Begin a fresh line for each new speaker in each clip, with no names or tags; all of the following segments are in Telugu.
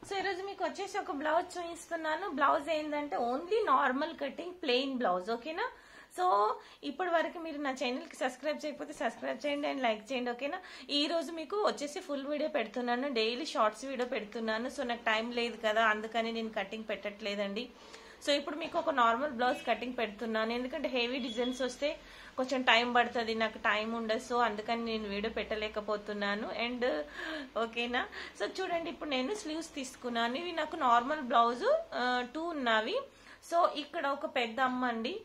సో ఈ రోజు మీకు వచ్చేసి ఒక బ్లౌజ్ చూపిస్తున్నాను. బ్లౌజ్ ఏంటంటే only normal cutting plain blouse. ఓకేనా? సో ఇప్పటి వరకు మీరు నా ఛానల్ కి సబ్స్క్రైబ్ చేయకపోతే సబ్స్క్రైబ్ చేయండి అండ్ లైక్ చేయండి. ఓకేనా? ఈ రోజు మీకు వచ్చేసి ఫుల్ వీడియో పెడుతున్నాను, డైలీ షార్ట్స్ వీడియో పెడుతున్నాను. సో నాకు టైం లేదు కదా, అందుకని నేను కటింగ్ పెట్టట్లేదండి. సో ఇప్పుడు మీకు ఒక నార్మల్ బ్లౌజ్ కటింగ్ పెడుతున్నాను, ఎందుకంటే హెవీ డిజైన్స్ వస్తే కొంచెం టైం పడుతుంది, నాకు టైం ఉండదు. సో అందుకని నేను వీడియో పెట్టలేకపోతున్నాను. అండ్ ఓకేనా? సో చూడండి, ఇప్పుడు నేను స్లీవ్స్ తీసుకున్నాను. ఇవి నాకు నార్మల్ బ్లౌజ్ 2 ఉన్నవి. సో ఇక్కడ ఒక పెద్ద అమ్మ అండి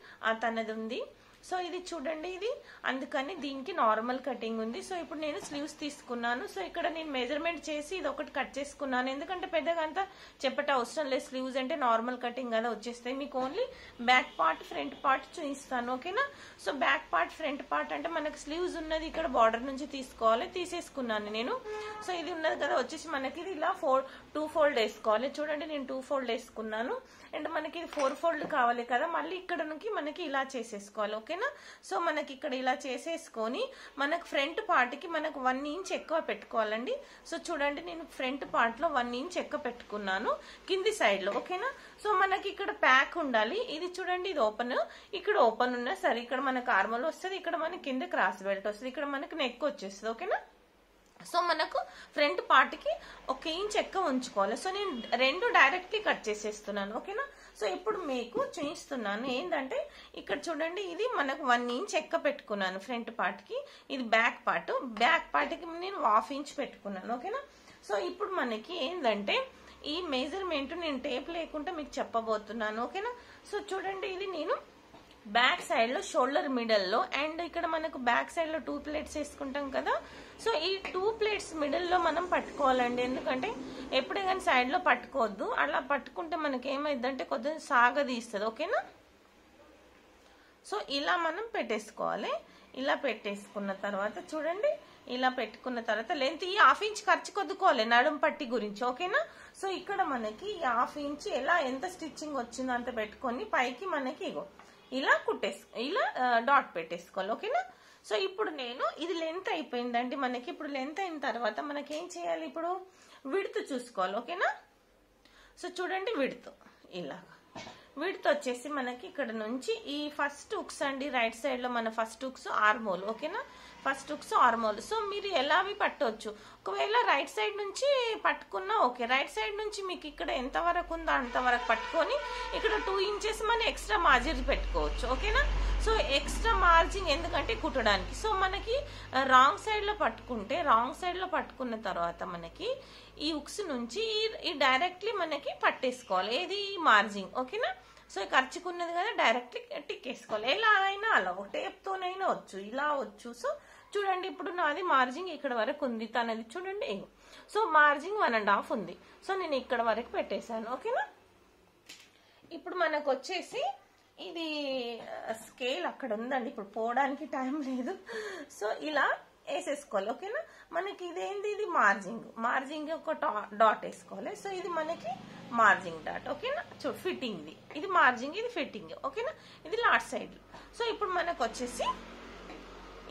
తనది ఉంది. సో ఇది చూడండి, ఇది అందుకని దీనికి నార్మల్ కటింగ్ ఉంది. సో ఇప్పుడు నేను స్లీవ్స్ తీసుకున్నాను. సో ఇక్కడ నేను మెజర్మెంట్ చేసి ఇది ఒకటి కట్ చేసుకున్నాను, ఎందుకంటే పెద్దగా అంతా చెప్పట అవసరం లేదు. స్లీవ్స్ అంటే నార్మల్ కటింగ్ కదా వచ్చేస్తాయి. మీకు only back part front part చూపిస్తాను. ఓకేనా? So back part front part అంటే మనకి స్లీవ్స్ ఉన్నది ఇక్కడ బార్డర్ నుంచి తీసుకోవాలి, తీసేసుకున్నాను నేను. సో ఇది ఉన్నది కదా వచ్చేసి మనకి ఇది ఇలా 2 ఫోల్డ్ వేసుకోవాలి. చూడండి, నేను 2 ఫోల్డ్ వేసుకున్నాను. అండ్ మనకి ఇది 4 ఫోల్డ్ కావాలి కదా, మళ్ళీ ఇక్కడ నుంచి మనకి ఇలా చేసేసుకోవాలి. ఓకేనా? సో మనకి ఇక్కడ ఇలా చేసేసుకొని మనకు ఫ్రంట్ పార్ట్ కి మనకు 1 ఇంచ్ ఎక్కువ పెట్టుకోవాలండి. సో చూడండి, నేను ఫ్రంట్ పార్ట్ లో 1 ఇంచ్ ఎక్కువ పెట్టుకున్నాను కింది సైడ్ లో. ఓకేనా? సో మనకి ఇక్కడ ప్యాక్ ఉండాలి. ఇది చూడండి, ఇది ఓపెన్, ఇక్కడ ఓపెన్ ఉన్నా సరే, ఇక్కడ మనకు ఆర్మల్ వస్తుంది, ఇక్కడ మనకి కింద క్రాస్ బెల్ట్ వస్తుంది, ఇక్కడ మనకి నెక్ వచ్చేస్తుంది. ఓకేనా? సో మనకు ఫ్రంట్ పార్ట్ కి 1 ఇంచ్ ఎక్కువ ఉంచుకోవాలి. సో నేను 2 డైరెక్ట్లీ కట్ చేసేస్తున్నాను. ఓకేనా? సో ఇప్పుడు మీకు చూపిస్తున్నాను ఏంటంటే, ఇక్కడ చూడండి, ఇది మనకు 1 ఇంచ్ ఎక్కువ పెట్టుకున్నాను ఫ్రంట్ పార్ట్ కి. ఇది బ్యాక్ పార్ట్, బ్యాక్ పార్ట్ కి నేను 1/2 ఇంచ్ పెట్టుకున్నాను. ఓకేనా? సో ఇప్పుడు మనకి ఏంటంటే ఈ మెజర్మెంట్ నేను టేప్ లేకుండా మీకు చెప్పబోతున్నాను. ఓకేనా? సో చూడండి, ఇది నేను బ్యాక్ సైడ్ లో షోల్డర్ మిడిల్ లో, అండ్ ఇక్కడ మనకు బ్యాక్ సైడ్ లో 2 ప్లేట్స్ వేసుకుంటాం కదా. సో ఈ 2 ప్లేట్స్ మిడిల్ లో మనం పట్టుకోవాలండి, ఎందుకంటే ఎప్పుడే కానీ సైడ్ లో పట్టుకోవద్దు. అలా పట్టుకుంటే మనకి ఏమైందంటే కొద్దిగా సాగదీస్తుంది. ఓకేనా? సో ఇలా మనం పెట్టేసుకోవాలి. ఇలా పెట్టేసుకున్న తర్వాత చూడండి, ఇలా పెట్టుకున్న తర్వాత లెంత్ ఈ 1/2 ఇంచ్ ఖర్చు కొద్దుకోవాలి నడుం పట్టి గురించి. ఓకేనా? సో ఇక్కడ మనకి 1/2 ఇంచ్ ఎలా ఎంత స్టిచ్చింగ్ వచ్చిందో అంత పెట్టుకొని పైకి మనకి ఇగో ఇలా ఇలా డాట్ పెట్టేసుకోవాలి. ఓకేనా? సో ఇప్పుడు నేను ఇది లెంత్ అయిపోయిందండి మనకి. ఇప్పుడు లెంత్ అయిన తర్వాత మనకి ఏం చేయాలి, ఇప్పుడు విడ్త్ చూసుకోవాలి. ఓకేనా? సో చూడండి, విడ్త్ వచ్చేసి మనకి ఇక్కడ నుంచి ఈ ఫస్ట్ హుక్స్ అండి, రైట్ సైడ్ లో మన ఫస్ట్ హుక్స్ ఆర్మోల్. ఓకేనా? First hooks ఆర్మోల్. సో మీరు ఎలావి పట్టవచ్చు, ఒకవేళ రైట్ సైడ్ నుంచి పట్టుకున్నా ఓకే. రైట్ సైడ్ నుంచి మీకు ఇక్కడ ఎంత వరకు ఉందో అంతవరకు పట్టుకొని ఇక్కడ 2 ఇంచెస్ మనం ఎక్స్ట్రా మార్జిన్ పెట్టుకోవచ్చు. ఓకేనా? సో ఎక్స్ట్రా మార్జిన్ ఎందుకంటే కుట్టడానికి. సో మనకి రాంగ్ సైడ్ లో పట్టుకుంటే, రాంగ్ సైడ్ లో పట్టుకున్న తర్వాత మనకి ఈ హుక్స్ నుంచి ఈ డైరెక్ట్లీ మనకి పట్టేసుకోవాలి, ఏది మార్జిన్. ఓకేనా? సో ఖర్చుకున్నది కదా, డైరెక్ట్లీ టిక్ వేసుకోవాలి. ఎలా అయినా అలా టేప్ తోనైనా వచ్చు, ఇలా వచ్చు. సో చూడండి, ఇప్పుడు నాది మార్జింగ్ ఇక్కడ వరకు ఉంది, తనది చూడండి. సో మార్జింగ్ 1.5 ఉంది. సో నేను ఇక్కడ వరకు పెట్టేశాను. ఓకేనా? ఇప్పుడు మనకు వచ్చేసి ఇది స్కేల్ అక్కడ ఉందండి, ఇప్పుడు పోవడానికి టైం లేదు. సో ఇలా వేసేసుకోవాలి. ఓకేనా? మనకి ఇదేంది, ఇది మార్జింగ్ ఒక డాట్ వేసుకోవాలి. సో ఇది మనకి మార్జింగ్ డాట్. ఓకేనా? ఫిట్టింగ్ ఇది మార్జింగ్, ఇది ఫిట్టింగ్. ఓకేనా? ఇది లాస్ట్ సైడ్. సో ఇప్పుడు మనకు వచ్చేసి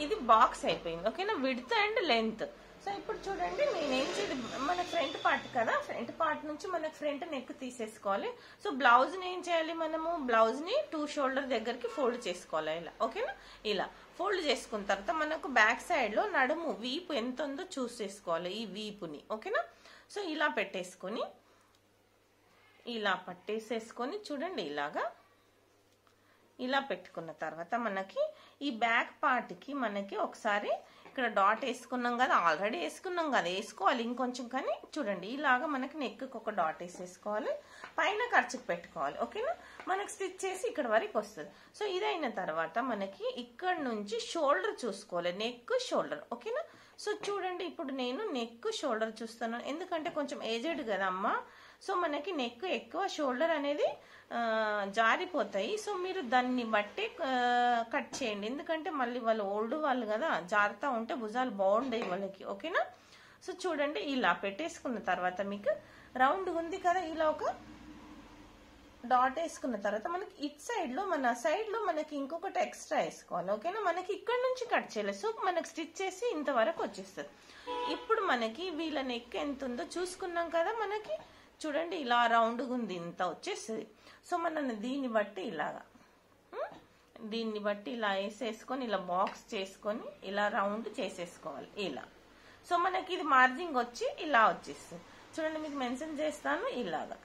ఇది బాక్స్ అయిపోయింది. ఓకేనా? Width and length. సో ఇప్పుడు చూడండి, నేనేం చేయాలి, మన ఫ్రంట్ పార్ట్ కదా, ఫ్రంట్ పార్ట్ నుంచి మనకు ఫ్రంట్ నెక్ తీసేసుకోవాలి. సో బ్లౌజ్ ని ఏం చేయాలి, మనము బ్లౌజ్ ని 2 షోల్డర్ దగ్గరికి ఫోల్డ్ చేసుకోవాలి ఇలా. ఓకేనా? ఇలా ఫోల్డ్ చేసుకున్న తర్వాత మనకు బ్యాక్ సైడ్ లో నడుము వీపు ఎంత ఉందో చూసేసుకోవాలి, ఈ వీపుని. ఓకేనా? సో ఇలా పెట్టేసుకొని ఇలా పట్టేసేసుకొని చూడండి, ఇలా పెట్టుకున్న తర్వాత మనకి ఈ బ్యాక్ పార్ట్ కి మనకి ఒకసారి ఇక్కడ డాట్ వేసుకున్నాం కదా, ఆల్రెడీ వేసుకున్నాం కదా, వేసుకోవాలి ఇంకొంచెం. కానీ చూడండి, ఇలాగా మనకి నెక్ ఒక డాట్ వేసేసుకోవాలి, పైన ఖర్చుకు పెట్టుకోవాలి. ఓకేనా? మనకి స్టిచ్ చేసి ఇక్కడ వరకు వస్తుంది. సో ఇదైన తర్వాత మనకి ఇక్కడ నుంచి షోల్డర్ చూసుకోవాలి, నెక్ షోల్డర్. ఓకేనా? సో చూడండి, ఇప్పుడు నేను నెక్ షోల్డర్ చూస్తాను, ఎందుకంటే కొంచెం ఏజ్డ్ కదా అమ్మ. సో మనకి నెక్ ఎక్కువ, షోల్డర్ అనేది జారిపోతాయి. సో మీరు దాన్ని బట్టి కట్ చేయండి, ఎందుకంటే మళ్ళీ వాళ్ళు ఓల్డ్ వాళ్ళు కదా, జారుతా ఉంటే భుజాలు బాగుండయి వాళ్ళకి. ఓకేనా? సో చూడండి, ఇలా పెట్టేసుకున్న తర్వాత మీకు రౌండ్ ఉంది కదా, ఇలా ఒక డాట్ వేసుకున్న తర్వాత మనకి ఇట్ సైడ్ లో, మన సైడ్ లో మనకి ఇంకొకటి ఎక్స్ట్రా వేసుకోవాలి. ఓకేనా? మనకి ఇక్కడ నుంచి కట్ చేయలేదు. సో మనకి స్టిచ్ చేసి ఇంతవరకు వచ్చేస్తుంది. ఇప్పుడు మనకి వీళ్ళ నెక్ ఎంత ఉందో చూసుకున్నాం కదా, మనకి చూడండి ఇలా రౌండ్గా ఉంది, ఇంత వచ్చేస్తుంది. సో మనం దీన్ని బట్టి ఇలాగా దీన్ని బట్టి ఇలా వేసేసుకొని ఇలా బాక్స్ చేసుకొని ఇలా రౌండ్ చేసేసుకోవాలి ఇలా. సో మనకి ఇది మార్జింగ్ వచ్చి ఇలా వచ్చేస్తుంది. చూడండి మీకు మెన్షన్ చేస్తాను, ఇలాగా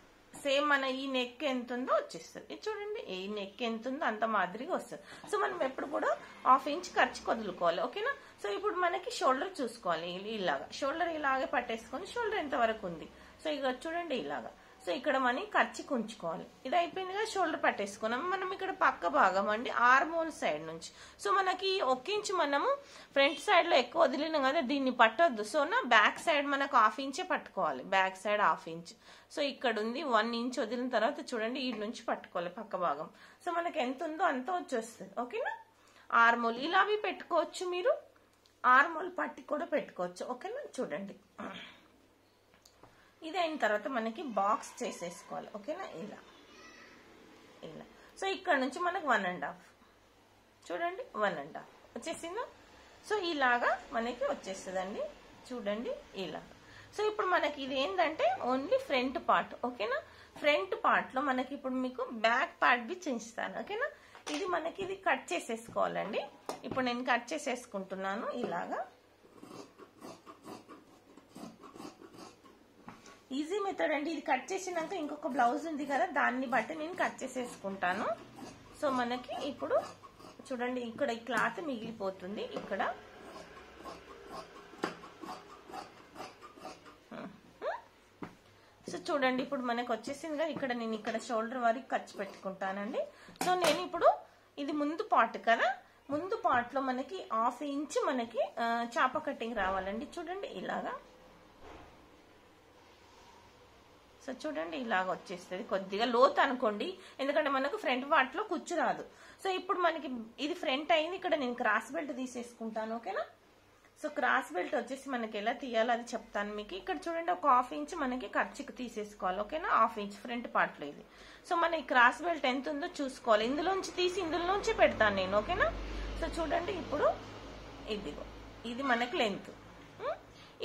సేమ్ మన ఈ నెక్ ఎంత ఉందో వచ్చేస్తుంది. చూడండి ఈ నెక్ ఎంత ఉందో అంత మాదిరిగా వస్తుంది. సో మనం ఎప్పుడు కూడా 1/2 ఇంచ్ ఖర్చు వదులుకోవాలి, ఓకేనా. సో ఇప్పుడు మనకి షోల్డర్ చూసుకోవాలి, ఇలాగా షోల్డర్ ఇలాగే పట్టేసుకొని షోల్డర్ ఎంత వరకు ఉంది. సో ఇక చూడండి ఇలాగా. సో ఇక్కడ మనం ఖర్చు ఉంచుకోవాలి. ఇది అయిపోయింది కదా, షోల్డర్ పట్టేసుకున్నాం. మనం ఇక్కడ పక్క భాగం అండి ఆర్మోల్ సైడ్ నుంచి. సో మనకి 1 ఇంచ్ మనము ఫ్రంట్ సైడ్ లో ఎక్కువ వదిలినాం కదా, దీన్ని పట్టొద్దు. సో బ్యాక్ సైడ్ మనకు 1/2 ఇంచే పట్టుకోవాలి, బ్యాక్ సైడ్ 1/2 ఇంచ్. సో ఇక్కడ ఉంది 1 ఇంచ్ వదిలిన తర్వాత చూడండి ఈ నుంచి పట్టుకోవాలి పక్క భాగం. సో మనకి ఎంత ఉందో అంత వచ్చేస్తుంది, ఓకేనా. ఆర్మోల్ ఇలావి పెట్టుకోవచ్చు, మీరు ఆర్మోల్ పట్టి కూడా పెట్టుకోవచ్చు, ఓకేనా. చూడండి ఇది అయిన తర్వాత మనకి బాక్స్ చేసేసుకోవాలి, ఓకేనా. ఇలా ఇలా. సో ఇక్కడ నుంచి మనకు 1.5 చూడండి 1.5 వచ్చేసిందా. సో ఇలాగా మనకి వచ్చేస్తుందండి, చూడండి ఇలాగా. సో ఇప్పుడు మనకి ఇది ఏంటంటే ఓన్లీ ఫ్రంట్ పార్ట్, ఓకేనా. ఫ్రంట్ పార్ట్ లో మనకి ఇప్పుడు మీకు బ్యాక్ పార్ట్ బి చేయిస్తాను, ఓకేనా. ఇది మనకి ఇది కట్ చేసేసుకోవాలండి. ఇప్పుడు నేను కట్ చేసేసుకుంటున్నాను ఇలాగా. ఈజీ మెథడ్ అండి. ఇది కట్ చేసినాక ఇంకొక బ్లౌజ్ ఉంది కదా, దాన్ని బట్టి నేను కట్ చేసేసుకుంటాను. సో మనకి ఇప్పుడు చూడండి ఇక్కడ ఈ క్లాత్ మిగిలిపోతుంది ఇక్కడ. సో చూడండి ఇప్పుడు మనకు వచ్చేసింది కదా, ఇక్కడ నేను ఇక్కడ షోల్డర్ వరకు ఖర్చు పెట్టుకుంటానండి. సో నేను ఇప్పుడు ఇది ముందు పార్ట్ కదా, ముందు పార్ట్ లో మనకి 1/2 ఇంచ్ మనకి చాప కటింగ్ రావాలండి. చూడండి ఇలాగా. సో చూడండి ఇలాగ వచ్చేస్తుంది, కొద్దిగా లోతు అనుకోండి, ఎందుకంటే మనకు ఫ్రంట్ పార్ట్ లో కుచ్చు రాదు. సో ఇప్పుడు మనకి ఇది ఫ్రంట్ అయింది, ఇక్కడ నేను క్రాస్ బెల్ట్ తీసేసుకుంటాను, ఓకేనా. సో క్రాస్ బెల్ట్ వచ్చేసి మనకి ఎలా తీయాలో అది చెప్తాను మీకు. ఇక్కడ చూడండి ఒక 1/2 ఇంచ్ మనకి ఖర్చుకి తీసేసుకోవాలి, ఓకేనా. 1/2 ఇంచ్ ఫ్రంట్ పార్ట్ లో ఇది. సో మన ఈ క్రాస్ బెల్ట్ ఎంత ఉందో చూసుకోవాలి, ఇందులోంచి తీసి ఇందులోంచి పెడతాను నేను, ఓకేనా. సో చూడండి ఇప్పుడు ఇదిగో ఇది మనకి లెంత్.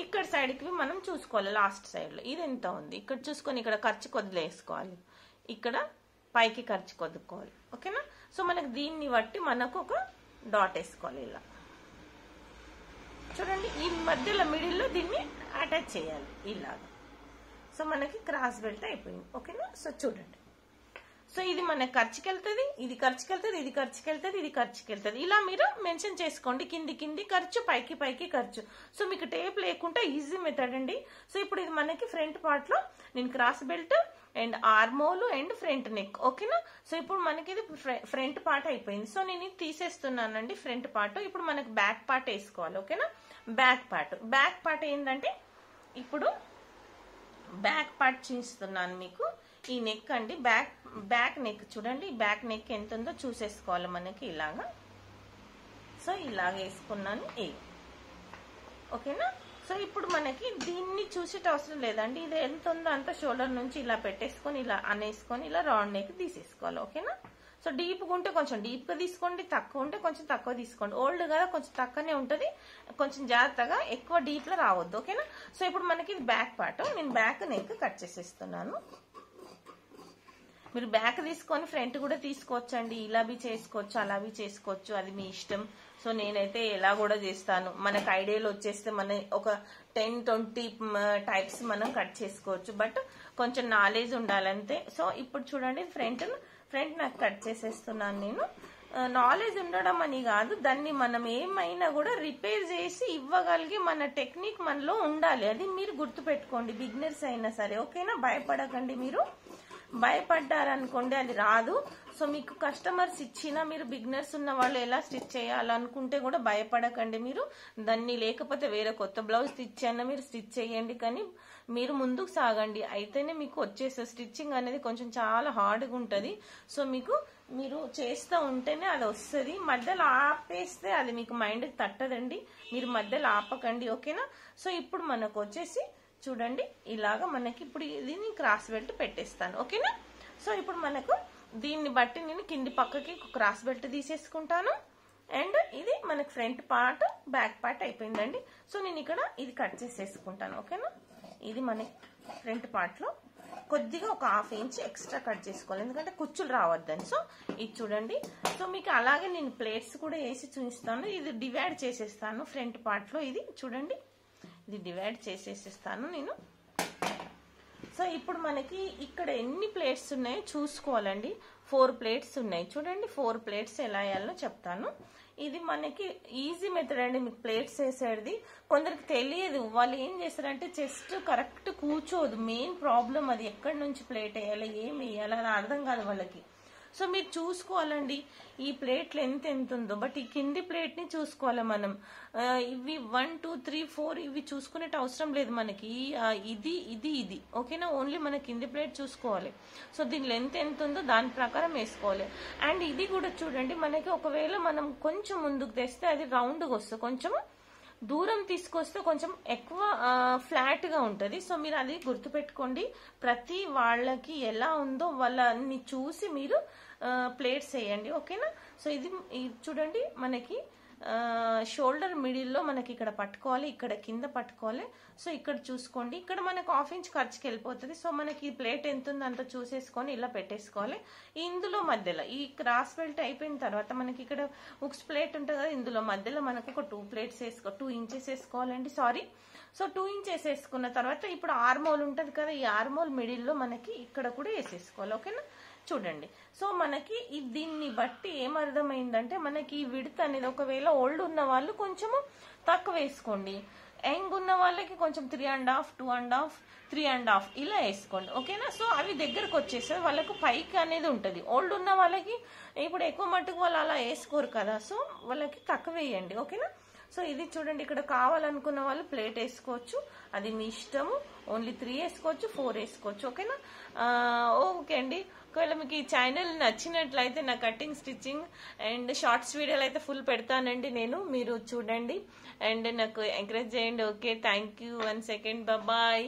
ఇక్కడ సైడ్ కి మనం చూసుకోవాలి, లాస్ట్ సైడ్ లో ఇది ఎంత ఉంది ఇక్కడ చూసుకొని ఇక్కడ ఖర్చు వదిలేసుకోవాలి, ఇక్కడ పైకి ఖర్చు వదుకోవాలి, ఓకేనా. సో మనకి దీన్ని బట్టి మనకు ఒక డాట్ వేసుకోవాలి ఇలా. చూడండి ఈ మధ్యలో మిడిల్లో దీన్ని అటాచ్ చేయాలి ఇలాగా. సో మనకి క్రాస్ బెల్ట్ అయిపోయింది, ఓకేనా. సో చూడండి, సో ఇది మనకి ఖర్చుకి వెళ్తుంది, ఇది ఖర్చుకి వెళ్తుంది, ఇది ఖర్చుకి వెళ్తుంది, ఇది ఖర్చుకి వెళ్తుంది. ఇలా మీరు మెన్షన్ చేసుకోండి, కింది కింది ఖర్చు, పైకి పైకి ఖర్చు. సో మీకు టేప్ లేకుండా ఈజీ మెథడ్ అండి. సో ఇప్పుడు ఇది మనకి ఫ్రంట్ పార్ట్ లో నేను cross belt and ఆర్మోల్ and front neck, ఓకేనా. సో ఇప్పుడు మనకి ఇది ఫ్రంట్ పార్ట్ అయిపోయింది. సో నేను ఇది తీసేస్తున్నానండి ఫ్రంట్ పార్ట్. ఇప్పుడు మనకి బ్యాక్ పార్ట్ వేసుకోవాలి, ఓకేనా. బ్యాక్ పార్ట్ ఏంటంటే ఇప్పుడు బ్యాక్ పార్ట్ చూస్తున్నాను మీకు. ఈ నెక్ అండి, బ్యాక్ నెక్ చూడండి, బ్యాక్ నెక్ ఎంత ఉందో చూసేసుకోవాలి మనకి ఇలాగా. సో ఇలాగ వేసుకున్నాను, ఓకేనా. సో ఇప్పుడు మనకి దీన్ని చూసేట అవసరం లేదండి, ఇది ఎంత ఉందో అంత షోల్డర్ నుంచి ఇలా పెట్టేసుకొని ఇలా అనేసుకొని ఇలా రౌండ్ నెక్ తీసేసుకోవాలి, ఓకేనా. సో డీప్గా ఉంటే కొంచెం డీప్గా తీసుకోండి, తక్కువ ఉంటే కొంచెం తక్కువ తీసుకోండి. ఓల్డ్ కదా కొంచెం తక్కువనే ఉంటుంది, కొంచెం జాగ్రత్తగా, ఎక్కువ డీప్ లో రావద్దు, ఓకేనా. సో ఇప్పుడు మనకి ఇది బ్యాక్ పార్ట్, నేను బ్యాక్ నెక్ కట్ చేసేస్తున్నాను. మీరు బ్యాక్ తీసుకొని ఫ్రంట్ కూడా తీసుకోవచ్చు అండి, ఇలా బి చేసుకోవచ్చు, అలా బి చేసుకోవచ్చు, అది మీ ఇష్టం. సో నేనైతే ఎలా కూడా చేస్తాను, మనకు ఐడియాలు వచ్చేస్తే మన ఒక 10-20 టైప్స్ మనం కట్ చేసుకోవచ్చు, బట్ కొంచెం నాలెడ్జ్ ఉండాలంతే. సో ఇప్పుడు చూడండి ఫ్రంట్ నాకు కట్ చేసేస్తున్నాను నేను. నాలెడ్జ్ ఉండడం అని కాదు, దాన్ని మనం ఏమైనా కూడా రిపేర్ చేసి ఇవ్వగలిగే మన టెక్నిక్ మనలో ఉండాలి, అది మీరు గుర్తుపెట్టుకోండి, బిగినర్స్ అయినా సరే, ఓకేనా. భయపడకండి, మీరు భయపడ్డారనుకోండి అది రాదు. సో మీకు కస్టమర్స్ ఇచ్చినా మీరు బిగినర్స్ ఉన్న వాళ్ళు ఎలా స్టిచ్ చేయాలనుకుంటే కూడా భయపడకండి మీరు. దాన్ని లేకపోతే వేరే కొత్త బ్లౌజ్ స్టిచ్ అయినా మీరు స్టిచ్ చేయండి, కానీ మీరు ముందుకు సాగండి, అయితేనే మీకు వచ్చేస్తుంది. స్టిచ్చింగ్ అనేది కొంచెం చాలా హార్డ్గా ఉంటుంది. సో మీరు చేస్తూ ఉంటేనే అది వస్తుంది, మధ్యలో ఆపేస్తే అది మీకు మైండ్కి తట్టదండి, మీరు మధ్యలో ఆపకండి, ఓకేనా. సో ఇప్పుడు మనకు వచ్చేసి చూడండి ఇలాగా మనకి ఇప్పుడు దీన్ని క్రాస్ బెల్ట్ పెట్టేస్తాను, ఓకేనా. సో ఇప్పుడు మనకు దీన్ని బట్టి నేను కింది పక్కకి క్రాస్ బెల్ట్ తీసేసుకుంటాను, అండ్ ఇది మనకి ఫ్రంట్ పార్ట్ బ్యాక్ పార్ట్ అయిపోయిందండి. సో నేను ఇక్కడ ఇది కట్ చేసేసుకుంటాను, ఓకేనా. ఇది మనకి ఫ్రంట్ పార్ట్ లో కొద్దిగా ఒక 1/2 ఇంచ్ ఎక్స్ట్రా కట్ చేసుకోవాలి, ఎందుకంటే కుచ్చులు రావద్దని. సో ఇది చూడండి. సో మీకు అలాగే నేను ప్లేట్స్ కూడా వేసి చూపిస్తాను. ఇది డివైడ్ చేసేస్తాను ఫ్రంట్ పార్ట్ లో. ఇది చూడండి, ఇది డివైడ్ చేసేసిస్తాను నేను. సో ఇప్పుడు మనకి ఇక్కడ ఎన్ని ప్లేట్స్ ఉన్నాయో చూసుకోవాలండి. 4 ప్లేట్స్ ఉన్నాయి చూడండి. 4 ప్లేట్స్ ఎలా వేయాలో చెప్తాను. ఇది మనకి ఈజీ మెథడ్ అండి మీకు ప్లేట్స్ వేసేది. కొందరికి తెలియదు, వాళ్ళు ఏం చేస్తారంటే జస్ట్ కరెక్ట్ కూర్చోదు. మెయిన్ ప్రాబ్లం అది, ఎక్కడి నుంచి ప్లేట్ వేయాలి, ఏం వేయాలి అని అర్థం కాదు వాళ్ళకి. సో మీరు చూసుకోవాలండి ఈ ప్లేట్లు ఎంత ఉందో. బట్ ఈ కింది ప్లేట్ ని చూసుకోవాలి మనం. ఇవి 1 2 3 4 ఇవి చూసుకునే అవసరం లేదు మనకి. ఇది ఇది ఇది ఓకేనా, ఓన్లీ మన కింది ప్లేట్ చూసుకోవాలి. సో దీని లెంత్ ఎంత ఉందో దాని ప్రకారం వేసుకోవాలి. అండ్ ఇది కూడా చూడండి, మనకి ఒకవేళ మనం కొంచెం ముందుకు తెస్తే అది రౌండ్గా వస్తుంది, కొంచెం దూరం తీసుకొస్తే కొంచెం ఎక్కువ ఫ్లాట్ గా ఉంటది. సో మీరు అది గుర్తుపెట్టుకోండి. ప్రతి వాళ్ళకి ఎలా ఉందో వాళ్ళని చూసి మీరు ప్లేట్స్ వేయండి ఓకేనా. సో ఇది చూడండి, మనకి షోల్డర్ మిడిల్లో మనకి ఇక్కడ పట్టుకోవాలి, ఇక్కడ కింద పట్టుకోవాలి. సో ఇక్కడ చూసుకోండి, ఇక్కడ మనకు 1/2 ఇంచ్ ఖర్చుకి వెళ్ళిపోతుంది. సో మనకి ఈ ప్లేట్ ఎంత ఉందో అంత చూసేసుకొని ఇలా పెట్టేసుకోవాలి. ఇందులో మధ్యలో ఈ క్రాస్ బెల్ట్ అయిపోయిన తర్వాత మనకి ఇక్కడ ఉక్స్ ప్లేట్ ఉంటుంది కదా, ఇందులో మధ్యలో మనకు ఒక 2 ఇంచెస్ వేసుకోవాలండి. సారీ, సో 2 ఇంచెస్ వేసుకున్న తర్వాత ఇప్పుడు ఆర్మోల్ ఉంటుంది కదా, ఈ ఆర్మోల్ మిడిల్లో మనకి ఇక్కడ కూడా వేసేసుకోవాలి ఓకేనా. చూడండి, సో మనకి దీన్ని బట్టి ఏమర్థమైందంటే మనకి ఈ విడత్ అనేది, ఒకవేళ ఓల్డ్ ఉన్న వాళ్ళు కొంచెము తక్కువ వేసుకోండి, యంగ్ ఉన్న వాళ్ళకి కొంచెం 3.5 2.5 3.5 ఇలా వేసుకోండి ఓకేనా. సో అవి దగ్గరకు వచ్చేసాయి, వాళ్ళకు పైకి అనేది ఉంటుంది. ఓల్డ్ ఉన్న వాళ్ళకి ఇప్పుడు ఎక్కువ మట్టుకు వాళ్ళు అలా వేసుకోరు కదా, సో వాళ్ళకి తక్కువ వేయండి ఓకేనా. సో ఇది చూడండి, ఇక్కడ కావాలనుకున్న వాళ్ళు ప్లేట్ వేసుకోవచ్చు, అది మీ ఇష్టము. ఓన్లీ 3 వేసుకోవచ్చు, 4 వేసుకోవచ్చు ఓకేనా. ఓకే అండి, ఒకవేళ మీకు ఈ ఛానల్ నచ్చినట్లయితే నా కటింగ్ స్టిచ్చింగ్ అండ్ షార్ట్స్ వీడియోలు అయితే ఫుల్ పెడతానండి నేను, మీరు చూడండి అండ్ నాకు ఎంకరేజ్ చేయండి. Okay, thank you. 1 second, bye.